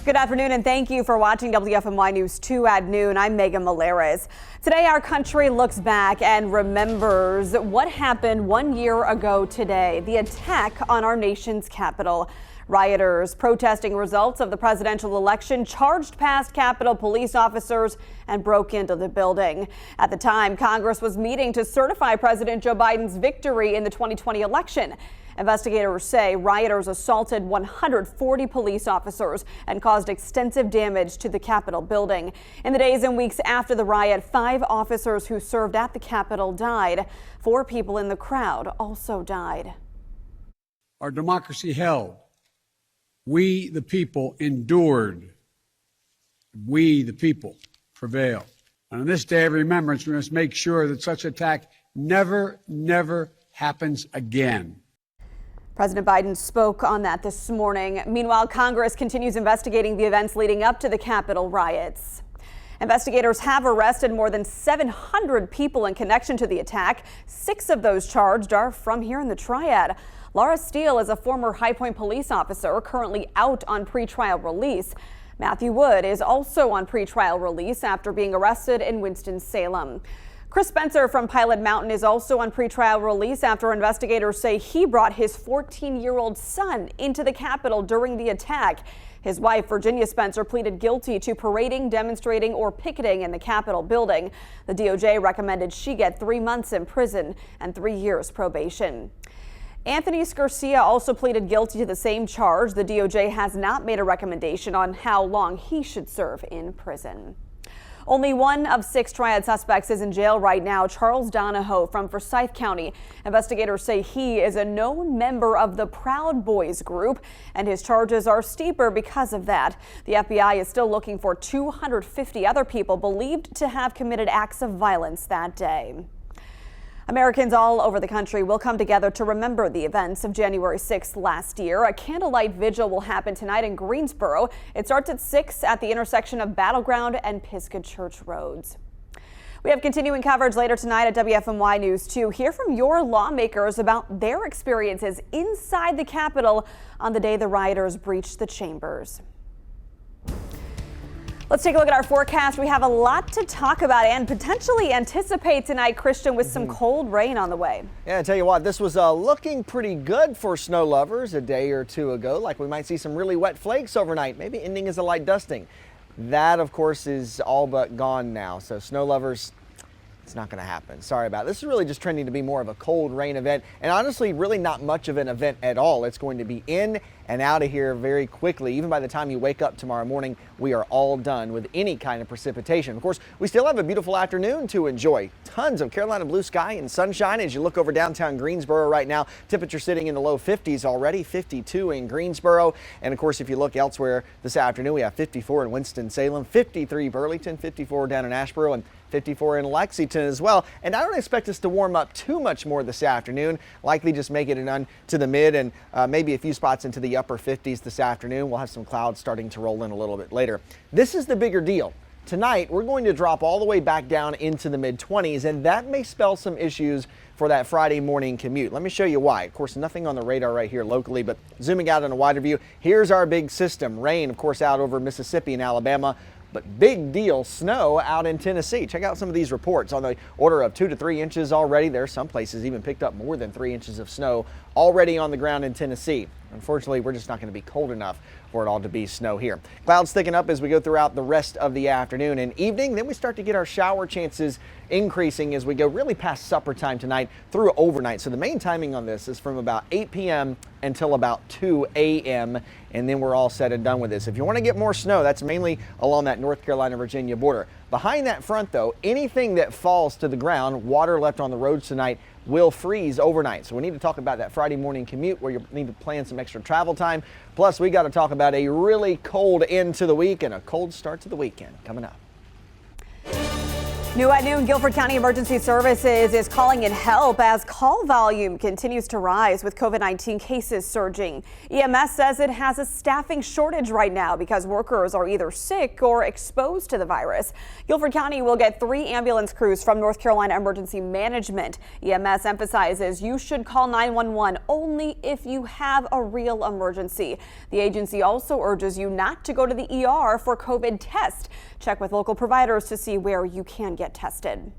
Good afternoon and thank you for watching WFMY News 2 at noon. I'm Megan Malares. Today our country looks back and remembers what happened 1 year ago today, the attack on our nation's capital. Rioters protesting results of the presidential election charged past Capitol police officers and broke into the building. At the time, Congress was meeting to certify President Joe Biden's victory in the 2020 election. Investigators say rioters assaulted 140 police officers and caused extensive damage to the Capitol building. In the days and weeks after the riot, 5 officers who served at the Capitol died. 4 people in the crowd also died. Our democracy held. We, the people, endured. We, the people, prevailed. And on this day of remembrance, we must make sure that such attack never happens again. President Biden spoke on that this morning. Meanwhile, Congress continues investigating the events leading up to the Capitol riots. Investigators have arrested more than 700 people in connection to the attack. 6 of those charged are from here in the Triad. Laura Steele is a former High Point police officer currently out on pretrial release. Matthew Wood is also on pretrial release after being arrested in Winston-Salem. Chris Spencer from Pilot Mountain is also on pretrial release after investigators say he brought his 14-year-old son into the Capitol during the attack. His wife, Virginia Spencer, pleaded guilty to parading, demonstrating, or picketing in the Capitol building. The DOJ recommended she get 3 months in prison and 3 years probation. Anthony Scarcia also pleaded guilty to the same charge. The DOJ has not made a recommendation on how long he should serve in prison. Only 1 of 6 Triad suspects is in jail right now. Charles Donahoe from Forsyth County. Investigators say he is a known member of the Proud Boys group, and his charges are steeper because of that. The FBI is still looking for 250 other people believed to have committed acts of violence that day. Americans all over the country will come together to remember the events of January 6th last year. A candlelight vigil will happen tonight in Greensboro. It starts at 6 at the intersection of Battleground and Pisgah Church Roads. We have continuing coverage later tonight at WFMY News 2. Hear from your lawmakers about their experiences inside the Capitol on the day the rioters breached the chambers. Let's take a look at our forecast. We have a lot to talk about and potentially anticipate tonight, Christian, with some cold rain on the way. Yeah, I tell you what, this was looking pretty good for snow lovers a day or 2 ago. Like we might see some really wet flakes overnight, maybe ending as a light dusting. That, of course, is all but gone now. So snow lovers, it's not going to happen. Sorry about it. This is really just trending to be more of a cold rain event, and honestly, really not much of an event at all. It's going to be in and out of here very quickly. Even by the time you wake up tomorrow morning, we are all done with any kind of precipitation. Of course, we still have a beautiful afternoon to enjoy. Tons of Carolina blue sky and sunshine as you look over downtown Greensboro right now. Temperature sitting in the low 50s already, 52 in Greensboro. And of course, if you look elsewhere this afternoon, we have 54 in Winston-Salem, 53 Burlington, 54 down in Asheboro, and 54 in Lexington as well. And I don't expect us to warm up too much more this afternoon. Likely just make it to the mid and maybe a few spots into the upper 50s this afternoon. We'll have some clouds starting to roll in a little bit later. This is the bigger deal. Tonight, we're going to drop all the way back down into the mid 20s, and that may spell some issues for that Friday morning commute. Let me show you why. Of course, nothing on the radar right here locally, but zooming out on a wider view, here's our big system. Rain, of course, out over Mississippi and Alabama. But big deal snow out in Tennessee. Check out some of these reports on the order of 2 to 3 inches already. There are some places even picked up more than 3 inches of snow already on the ground in Tennessee. Unfortunately, we're just not going to be cold enough for it all to be snow here. Clouds thicken up as we go throughout the rest of the afternoon and evening. Then we start to get our shower chances increasing as we go really past supper time tonight through overnight. So the main timing on this is from about 8 p.m. until about 2 a.m. and then we're all said and done with this. If you want to get more snow, that's mainly along that North Carolina-Virginia border. Behind that front, though, anything that falls to the ground, water left on the roads tonight, will freeze overnight. So we need to talk about that Friday morning commute where you need to plan some extra travel time. Plus, we got to talk about a really cold end to the week and a cold start to the weekend coming up. New at noon, Guilford County Emergency Services is calling in help as call volume continues to rise with COVID-19 cases surging. EMS says it has a staffing shortage right now because workers are either sick or exposed to the virus. Guilford County will get 3 ambulance crews from North Carolina Emergency Management. EMS emphasizes you should call 911 only if you have a real emergency. The agency also urges you not to go to the ER for COVID test. Check with local providers to see where you can get tested.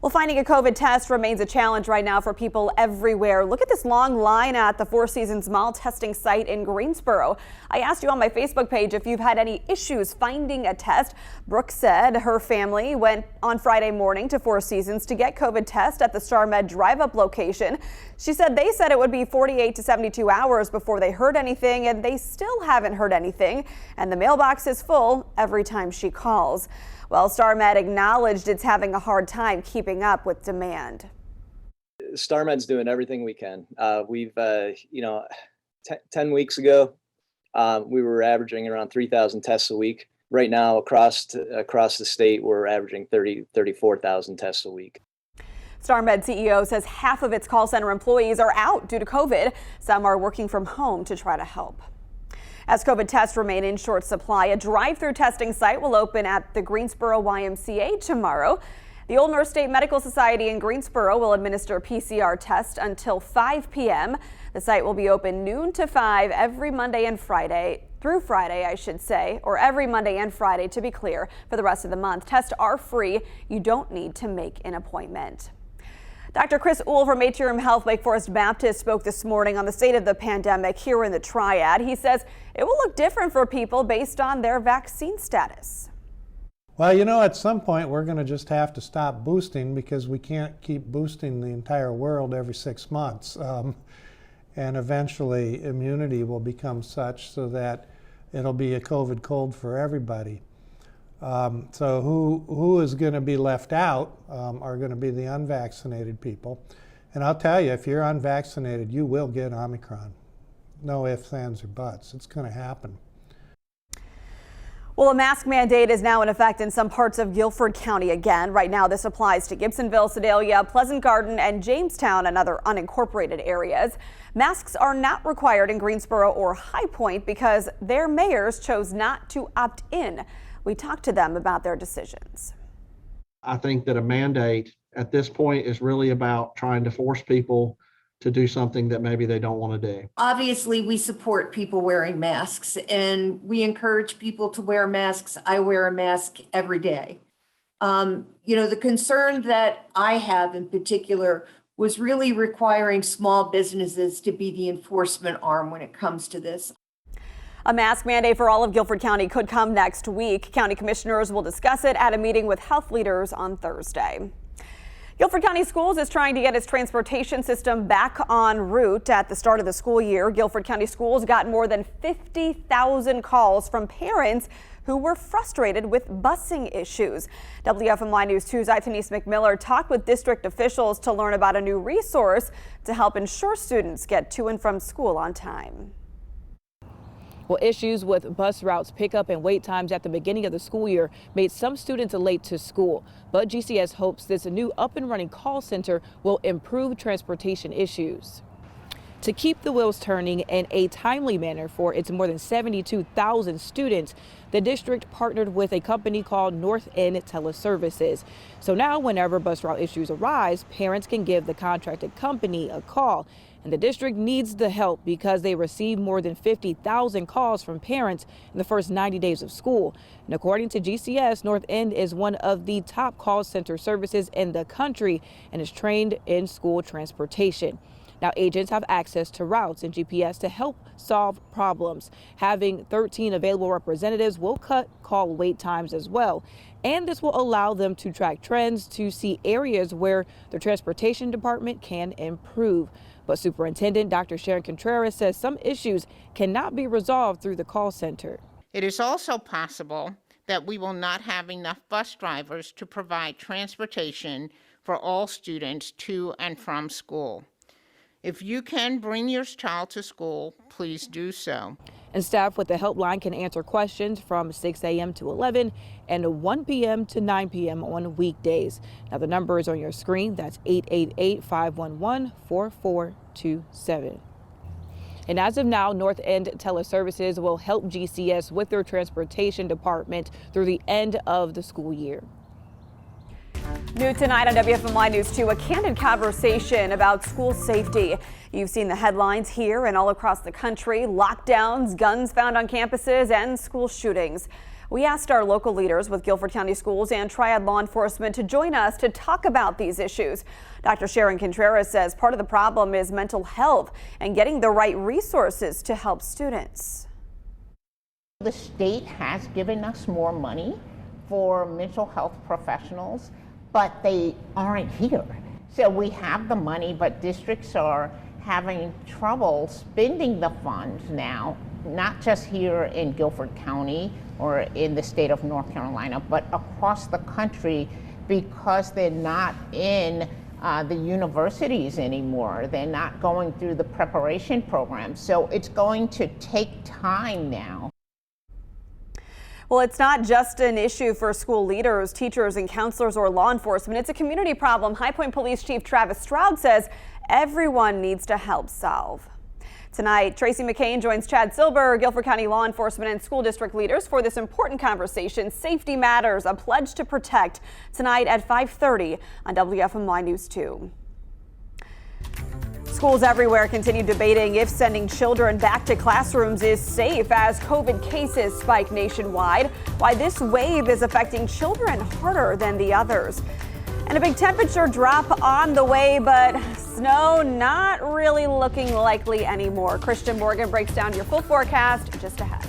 Well, finding a COVID test remains a challenge right now for people everywhere. Look at this long line at the Four Seasons Mall testing site in Greensboro. I asked you on my Facebook page if you've had any issues finding a test. Brooke said her family went on Friday morning to Four Seasons to get COVID test at the StarMed drive-up location. She said they said it would be 48 to 72 hours before they heard anything, and they still haven't heard anything. And the mailbox is full every time she calls. Well, StarMed acknowledged it's having a hard time keeping up with demand. StarMed's doing everything we can. We've, 10 weeks ago, we were averaging around 3,000 tests a week. Right now, across the state, we're averaging 34,000 tests a week. StarMed CEO says half of its call center employees are out due to COVID. Some are working from home to try to help. As COVID tests remain in short supply, a drive-through testing site will open at the Greensboro YMCA tomorrow. The Old North State Medical Society in Greensboro will administer PCR tests until 5 p.m. The site will be open noon to 5 every Monday and Friday, through Friday, I should say, or every Monday and Friday to be clear. For the rest of the month, tests are free. You don't need to make an appointment. Dr. Chris Uhl from Atrium Health Wake Forest Baptist spoke this morning on the state of the pandemic here in the Triad. He says it will look different for people based on their vaccine status. Well, at some point we're going to just have to stop boosting because we can't keep boosting the entire world every 6 months. And eventually immunity will become such so that it'll be a COVID cold for everybody. So who is going to be left out are going to be the unvaccinated people. And I'll tell you, if you're unvaccinated, you will get Omicron. No ifs, ands, or buts. It's going to happen. Well, a mask mandate is now in effect in some parts of Guilford County again. Right now, this applies to Gibsonville, Sedalia, Pleasant Garden, and Jamestown and other unincorporated areas. Masks are not required in Greensboro or High Point because their mayors chose not to opt in. We talked to them about their decisions. I think that a mandate at this point is really about trying to force people to do something that maybe they don't want to do. Obviously, we support people wearing masks and we encourage people to wear masks. I wear a mask every day. The concern that I have in particular was really requiring small businesses to be the enforcement arm when it comes to this. A mask mandate for all of Guilford County could come next week. County commissioners will discuss it at a meeting with health leaders on Thursday. Guilford County Schools is trying to get its transportation system back en route. At the start of the school year, Guilford County Schools got more than 50,000 calls from parents who were frustrated with busing issues. WFMY News 2's Denise McMillan talked with district officials to learn about a new resource to help ensure students get to and from school on time. Well, issues with bus routes, pickup and wait times at the beginning of the school year made some students late to school. But GCS hopes this new up and running call center will improve transportation issues. To keep the wheels turning in a timely manner for its more than 72,000 students, the district partnered with a company called North End Teleservices. So now whenever bus route issues arise, parents can give the contracted company a call. And the district needs the help because they received more than 50,000 calls from parents in the first 90 days of school. And according to GCS, North End is one of the top call center services in the country and is trained in school transportation. Now, agents have access to routes and GPS to help solve problems. Having 13 available representatives will cut call wait times as well. And this will allow them to track trends to see areas where the transportation department can improve. But Superintendent Dr. Sharon Contreras says some issues cannot be resolved through the call center. It is also possible that we will not have enough bus drivers to provide transportation for all students to and from school. If you can bring your child to school, please do so. And staff with the helpline can answer questions from 6 a.m. to 11 and 1 p.m. to 9 p.m. on weekdays. Now the number is on your screen. That's 888-511-4427. And as of now, North End Teleservices will help GCS with their transportation department through the end of the school year. New tonight on WFMY News 2, a candid conversation about school safety. You've seen the headlines here and all across the country: lockdowns, guns found on campuses, and school shootings. We asked our local leaders with Guilford County Schools and Triad law enforcement to join us to talk about these issues. Dr. Sharon Contreras says part of the problem is mental health and getting the right resources to help students. The state has given us more money for mental health professionals, but they aren't here. So we have the money, but districts are having trouble spending the funds now, not just here in Guilford County or in the state of North Carolina, but across the country, because they're not in the universities anymore. They're not going through the preparation programs. So it's going to take time now. Well, it's not just an issue for school leaders, teachers, and counselors or law enforcement. It's a community problem. High Point Police Chief Travis Stroud says everyone needs to help solve. Tonight, Tracy McCain joins Chad Silber, Guilford County law enforcement and school district leaders for this important conversation. Safety Matters, a pledge to protect, tonight at 5:30 on WFMY News 2. Schools everywhere continue debating if sending children back to classrooms is safe as COVID cases spike nationwide. Why this wave is affecting children harder than the others. And a big temperature drop on the way, but snow not really looking likely anymore. Christian Morgan breaks down your full forecast just ahead.